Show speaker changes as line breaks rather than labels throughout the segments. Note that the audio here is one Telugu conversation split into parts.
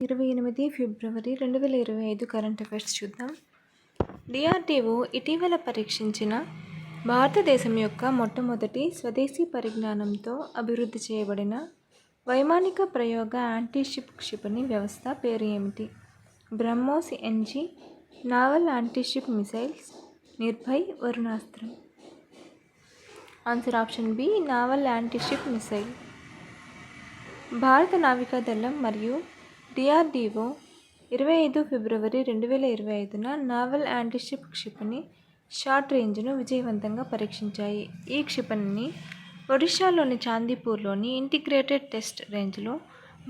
28 ఫిబ్రవరి 2025 కరెంట్ అఫైర్స్ చూద్దాం. డిఆర్డీఓ ఇటీవల పరీక్షించిన భారతదేశం యొక్క మొట్టమొదటి స్వదేశీ పరిజ్ఞానంతో అభివృద్ధి చేయబడిన వైమానిక ప్రయోగ యాంటీషిప్ క్షిపణి వ్యవస్థ పేరు ఏమిటి? BrahMos NG, naval antiship missiles, Nirbhay, Varunastra. Answer option B, naval antiship missile. భారత నావికాదళం మరియు డిఆర్డీఓ 25 ఫిబ్రవరి 2025న నావల్ యాంటీషిప్ క్షిపణి షార్ట్ రేంజ్ను విజయవంతంగా పరీక్షించాయి. ఈ క్షిపణిని ఒడిషాలోని చాందీపూర్లోని ఇంటిగ్రేటెడ్ టెస్ట్ రేంజ్లో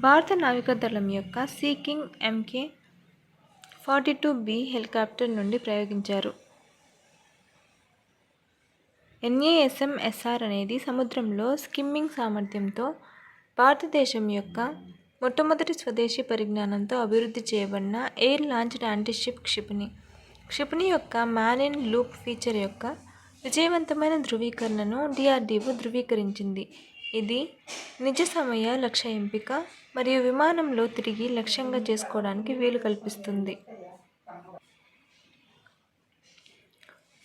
భారత నావికాదళం యొక్క సీ కింగ్ MK-42B హెలికాప్టర్ నుండి ప్రయోగించారు. NASM-SR అనేది సముద్రంలో స్కిమ్మింగ్ సామర్థ్యంతో భారతదేశం యొక్క మొట్టమొదటి స్వదేశీ పరిజ్ఞానంతో అభివృద్ధి చేయబడిన ఎయిర్ లాంచ్డ్ యాంటీషిప్ క్షిపణి. క్షిపణి యొక్క మ్యాన్ ఇన్ లూప్ ఫీచర్ యొక్క విజయవంతమైన ధృవీకరణను డిఆర్డీఓ ధృవీకరించింది. ఇది నిజ సమయ లక్ష్య ఎంపిక మరియు విమానంలో తిరిగి లక్ష్యంగా చేసుకోవడానికి వీలు కల్పిస్తుంది.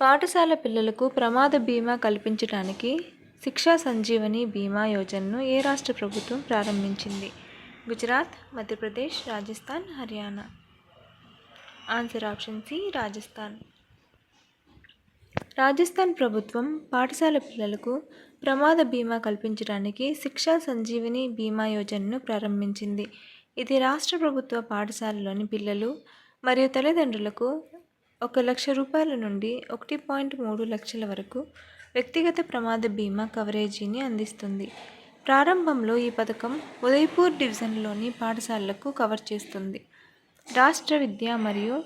పాఠశాల పిల్లలకు ప్రమాద బీమా కల్పించడానికి శిక్షా సంజీవని బీమా యోజనను ఏ రాష్ట్ర ప్రభుత్వం ప్రారంభించింది? Gujarat, Madhya Pradesh, Rajasthan, Haryana. Answer option C, Rajasthan. Rajasthan ప్రభుత్వం పాఠశాల పిల్లలకు ప్రమాద బీమా కల్పించడానికి శిక్షా సంజీవని బీమా యోజనను ప్రారంభించింది. ఇది రాష్ట్ర ప్రభుత్వ పాఠశాలలోని పిల్లలు మరియు తల్లిదండ్రులకు 1 లక్ష రూపాయల నుండి 1.3 లక్షల వరకు వ్యక్తిగత ప్రమాద బీమా కవరేజీని అందిస్తుంది. ప్రారంభంలో ఈ పథకం ఉదయ్పూర్ డివిజన్లోని పాఠశాలలకు కవర్ చేస్తుంది. రాష్ట్ర విద్య మరియు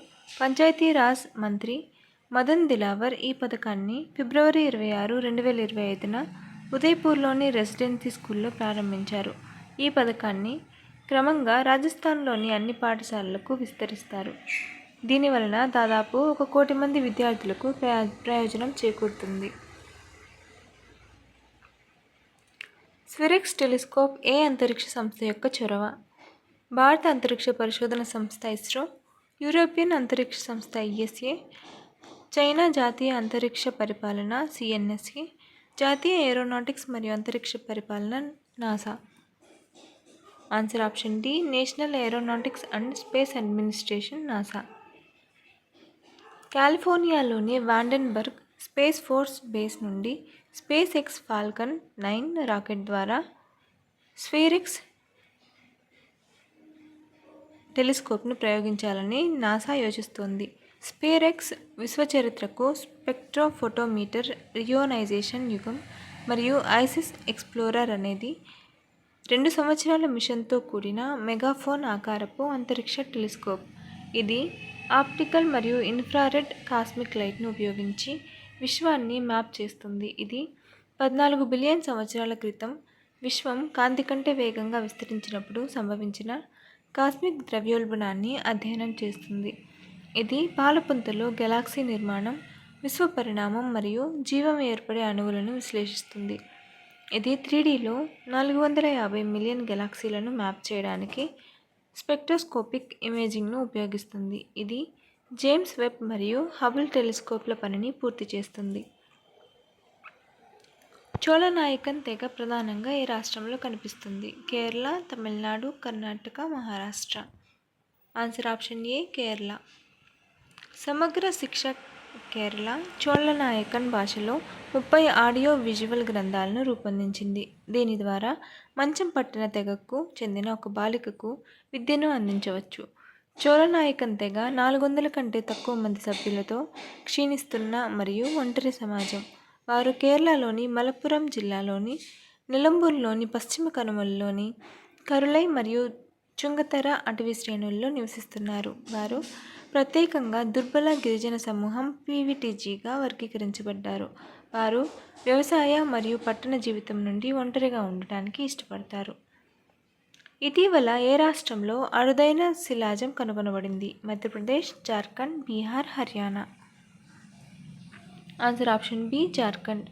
పంచాయతీరాజ్ మంత్రి మదన్ దిలావర్ ఈ పథకాన్ని ఫిబ్రవరి 26, 2025న ఉదయ్పూర్లోని రెసిడెన్సీ స్కూల్లో ప్రారంభించారు. ఈ పథకాన్ని క్రమంగా రాజస్థాన్లోని అన్ని పాఠశాలలకు విస్తరిస్తారు. దీనివలన దాదాపు 1 కోటి మంది విద్యార్థులకు ప్రయోజనం చేకూరుతుంది. స్ఫిరిక్స్ టెలిస్కోప్ ఏ అంతరిక్ష సంస్థ యొక్క చొరవ? భారత అంతరిక్ష పరిశోధన సంస్థ ఇస్రో, యూరోపియన్ అంతరిక్ష సంస్థ ESA, చైనా జాతీయ అంతరిక్ష పరిపాలన CNSA, జాతీయ ఏరోనాటిక్స్ మరియు అంతరిక్ష పరిపాలన NASA. Answer option D, national aeronautics and space administration NASA. కాలిఫోర్నియాలోని వాండెన్బర్గ్ స్పేస్ ఫోర్స్ బేస్ నుండి స్పేస్ X ఫాల్కన్ 9 రాకెట్ ద్వారా స్ఫిరిక్స్ టెలిస్కోప్ను ప్రయోగించాలని నాసా యోచిస్తోంది. స్ఫిరిక్స్ విశ్వచరిత్రకు స్పెక్ట్రోఫోటోమీటర్ రియోనైజేషన్ యుగం మరియు ఐసిస్ ఎక్స్ప్లోరర్ అనేది 2 సంవత్సరాల మిషన్తో కూడిన మెగాఫోన్ ఆకారపు అంతరిక్ష టెలిస్కోప్. ఇది ఆప్టికల్ మరియు ఇన్ఫ్రారెడ్ కాస్మిక్ లైట్ను ఉపయోగించి విశ్వాన్ని మ్యాప్ చేస్తుంది. ఇది 14 బిలియన్ సంవత్సరాల క్రితం విశ్వం కాంతి కంటే వేగంగా విస్తరించినప్పుడు సంభవించిన కాస్మిక్ ద్రవ్యోల్బణాన్ని అధ్యయనం చేస్తుంది. ఇది పాలపుంతలో గెలాక్సీ నిర్మాణం, విశ్వ పరిణామం మరియు జీవం ఏర్పడే అణువులను విశ్లేషిస్తుంది. ఇది 3Dలో 450 మిలియన్ గెలాక్సీలను మ్యాప్ చేయడానికి స్పెక్ట్రోస్కోపిక్ ఇమేజింగ్ను ఉపయోగిస్తుంది. ఇది జేమ్స్ వెబ్ మరియు హబుల్ టెలిస్కోప్ల పనిని పూర్తి చేస్తుంది. చోళనాయకన్ తెగ ప్రధానంగా ఏ రాష్ట్రంలో కనిపిస్తుంది? Kerala, Tamil Nadu, Karnataka, Maharashtra. Answer option A, Kerala. సమగ్ర శిక్ష కేరళ చోళనాయకన్ భాషలో 30 ఆడియో విజువల్ గ్రంథాలను రూపొందించింది. దీని ద్వారా మంచం పట్టిన తెగకు చెందిన ఒక బాలికకు విద్యను అందించవచ్చు. చోళనాయకన్ తెగ 400 కంటే తక్కువ మంది సభ్యులతో క్షీణిస్తున్న మరియు ఒంటరి సమాజం. వారు కేరళలోని మలప్పురం జిల్లాలోని నిలంబూర్లోని పశ్చిమ కనుమలలోని కరులై మరియు చుంగతర అటవీ శ్రేణుల్లో నివసిస్తున్నారు. వారు ప్రత్యేకంగా దుర్బల గిరిజన సమూహం PVTGగా వర్గీకరించబడ్డారు. వారు వ్యవసాయ మరియు పట్టణ జీవితం నుండి ఒంటరిగా ఉండటానికి ఇష్టపడతారు. ఇటీవల ఏ రాష్ట్రంలో అరుదైన శిలాజం కనుగొనబడింది? Madhya Pradesh, Jharkhand, Bihar, Haryana. Answer option B, Jharkhand.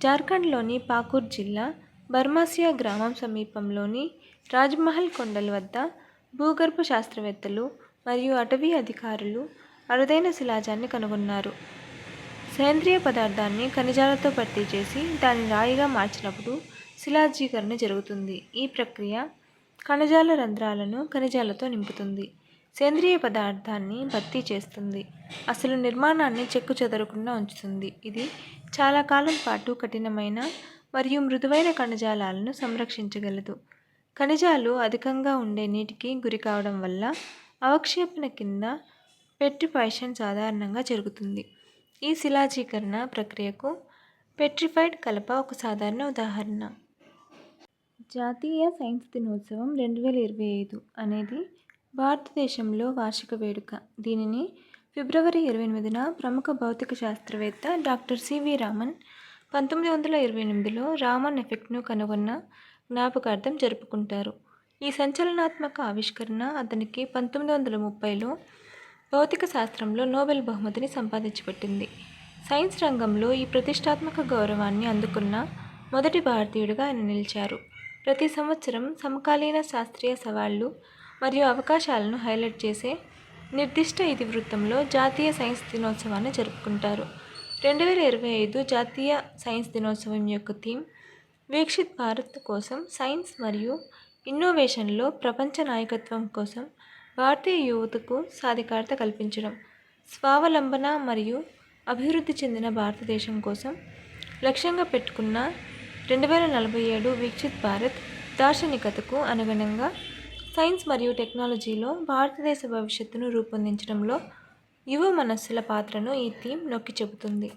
జార్ఖండ్లోని పాకూర్ జిల్లా బర్మాసియా గ్రామం సమీపంలోని రాజ్మహల్ కొండల వద్ద భూగర్భ శాస్త్రవేత్తలు మరియు అటవీ అధికారులు అరుదైన శిలాజాన్ని కనుగొన్నారు. సేంద్రియ పదార్థాన్ని ఖనిజాలతో భర్తీ చేసి దాన్ని రాయిగా మార్చినప్పుడు శిలాజీకరణ జరుగుతుంది. ఈ ప్రక్రియ కణజాల రంధ్రాలను ఖనిజాలతో నింపుతుంది. సేంద్రియ పదార్థాన్ని భర్తీ చేస్తుంది. అసలు నిర్మాణాన్ని చెక్కుచెదరకుండా ఉంచుతుంది. ఇది చాలా కాలం పాటు కఠినమైన మరియు మృదువైన కణజాలాలను సంరక్షించగలదు. ఖనిజాలు అధికంగా ఉండే నీటికి గురి కావడం వల్ల అవక్షేపణ కింద పెట్రిఫికేషన్ సాధారణంగా జరుగుతుంది. ఈ శిలాజీకరణ ప్రక్రియకు పెట్రిఫైడ్ కలప ఒక సాధారణ ఉదాహరణ. జాతీయ సైన్స్ దినోత్సవం 2025 అనేది భారతదేశంలో వార్షిక వేడుక. దీనిని ఫిబ్రవరి 28న ప్రముఖ భౌతిక శాస్త్రవేత్త డాక్టర్ సివి రామన్ 1928లో రామన్ ఎఫెక్ట్ను కనుగొన్న జ్ఞాపకార్థం జరుపుకుంటారు. ఈ సంచలనాత్మక ఆవిష్కరణ అతనికి 1930లో భౌతిక శాస్త్రంలో నోబెల్ బహుమతిని సంపాదించిపెట్టింది. సైన్స్ రంగంలో ఈ ప్రతిష్టాత్మక గౌరవాన్ని అందుకున్న మొదటి భారతీయుడిగా ఆయన నిలిచారు. ప్రతి సంవత్సరం సమకాలీన శాస్త్రీయ సవాళ్లు మరియు అవకాశాలను హైలైట్ చేసే నిర్దిష్ట ఇతివృత్తంలో జాతీయ సైన్స్ దినోత్సవాన్ని జరుపుకుంటారు. 2025 జాతీయ సైన్స్ దినోత్సవం యొక్క థీమ్ వికసిత్ భారత్ కోసం సైన్స్ మరియు ఇన్నోవేషన్లో ప్రపంచ నాయకత్వం కోసం భారతీయ యువతకు సాధికారత కల్పించడం. స్వావలంబన మరియు అభివృద్ధి చెందిన భారతదేశం కోసం లక్ష్యంగా పెట్టుకున్న 2047 వికసిత్ భారత్ దార్శనికతకు అనుగుణంగా సైన్స్ మరియు టెక్నాలజీలో భారతదేశ భవిష్యత్తును రూపొందించడంలో యువ మనస్సుల పాత్రను ఈ థీమ్ నొక్కి చెబుతుంది.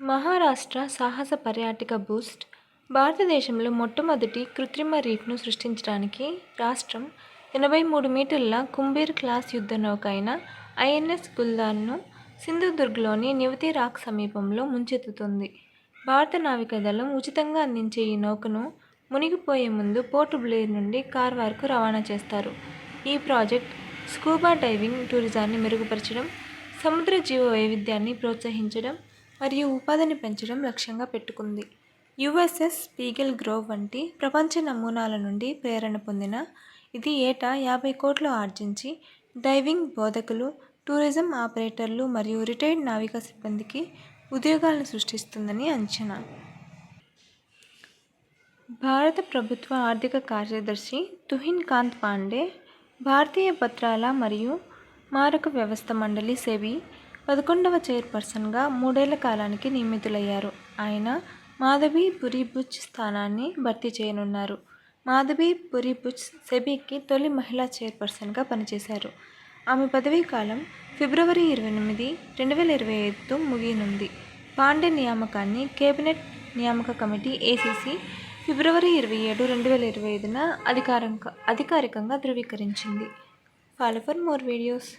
మహారాష్ట్ర సాహస పర్యాటక బూస్ట్. భారతదేశంలో మొట్టమొదటి కృత్రిమ రీఫ్ను సృష్టించడానికి రాష్ట్రం 83 మీటర్ల కుంబేర్ క్లాస్ యుద్ధ నౌక అయిన ఐఎన్ఎస్ గుల్దార్ను సింధుదుర్గ్లోని నివతి రాక్ సమీపంలో ముంచెత్తుతుంది. భారత నావికాదళం ఉచితంగా అందించే ఈ నౌకను మునిగిపోయే ముందు పోర్ట్ బ్లెయిర్ నుండి కార్వార్కు రవాణా చేస్తారు. ఈ ప్రాజెక్ట్ స్కూబా డైవింగ్ టూరిజాన్ని మెరుగుపరచడం, సముద్ర జీవ వైవిధ్యాన్ని ప్రోత్సహించడం మరియు ఉపాధిని పెంచడం లక్ష్యంగా పెట్టుకుంది. యుఎస్ఎస్ స్పీగల్ గ్రోవ్ వంటి ప్రపంచ నమూనాల నుండి ప్రేరణ పొందిన ఇది ఏటా 50 కోట్లు ఆర్జించి డైవింగ్ బోధకులు, టూరిజం ఆపరేటర్లు మరియు రిటైర్డ్ నావికా సిబ్బందికి ఉద్యోగాలను సృష్టిస్తుందని అంచనా. భారత ప్రభుత్వ ఆర్థిక కార్యదర్శి తుహిన్ కాంత్ పాండే భారతీయ పత్రాల మరియు మారక వ్యవస్థ మండలి సెబీ 11వ చైర్పర్సన్గా 3 ఏళ్ల కాలానికి నియమితులయ్యారు. ఆయన మాధవి పురి-బుచ్ స్థానాన్ని భర్తీ చేయనున్నారు. మాధవి పురి-బుచ్ సెబీకి తొలి మహిళా చైర్పర్సన్గా పనిచేశారు. ఆమె పదవీకాలం ఫిబ్రవరి 28, 2025తో ముగియనుంది. పాండే నియామకాన్ని కేబినెట్ నియామక కమిటీ ఏసీసీ ఫిబ్రవరి 27, 2025న అధికారికంగా ధృవీకరించింది. Follow for more videos.